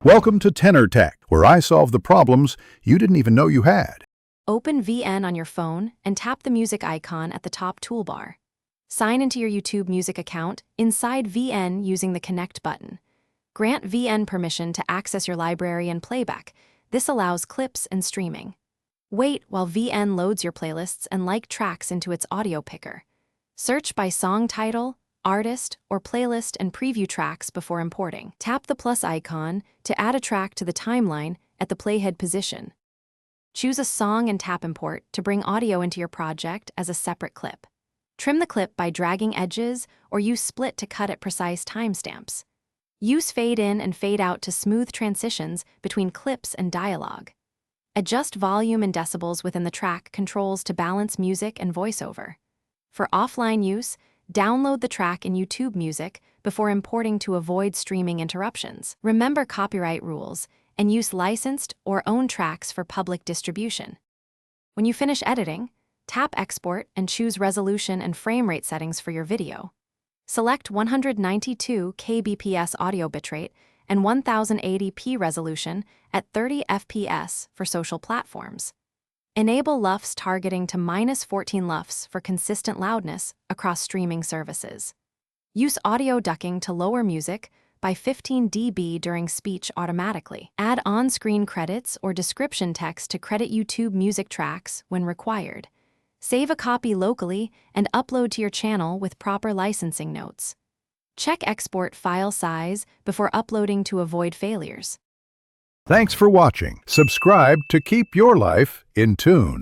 Welcome to Tenor Tech, where I solve the problems you didn't even know you had. Open VN on your phone and tap the music icon at the top toolbar. Sign into your YouTube Music account inside VN using the Connect button. Grant VN permission to access your library and playback. This allows clips and streaming. Wait while VN loads your playlists and liked tracks into its audio picker. Search by song title, artist, or playlist and preview tracks before importing. Tap the plus icon to add a track to the timeline at the playhead position. Choose a song and tap import to bring audio into your project as a separate clip. Trim the clip by dragging edges or use split to cut at precise timestamps. Use fade in and fade out to smooth transitions between clips and dialogue. Adjust volume and decibels within the track controls to balance music and voiceover. For offline use, download the track in YouTube Music before importing to avoid streaming interruptions. Remember copyright rules and use licensed or owned tracks for public distribution. When you finish editing, tap Export and choose resolution and frame rate settings for your video. Select 192 kbps audio bitrate and 1080p resolution at 30 fps for social platforms. Enable LUFS targeting to -14 LUFS for consistent loudness across streaming services. Use audio ducking to lower music by 15 dB during speech automatically. Add on-screen credits or description text to credit YouTube Music tracks when required. Save a copy locally and upload to your channel with proper licensing notes. Check export file size before uploading to avoid failures. Thanks for watching. Subscribe to keep your life in tune.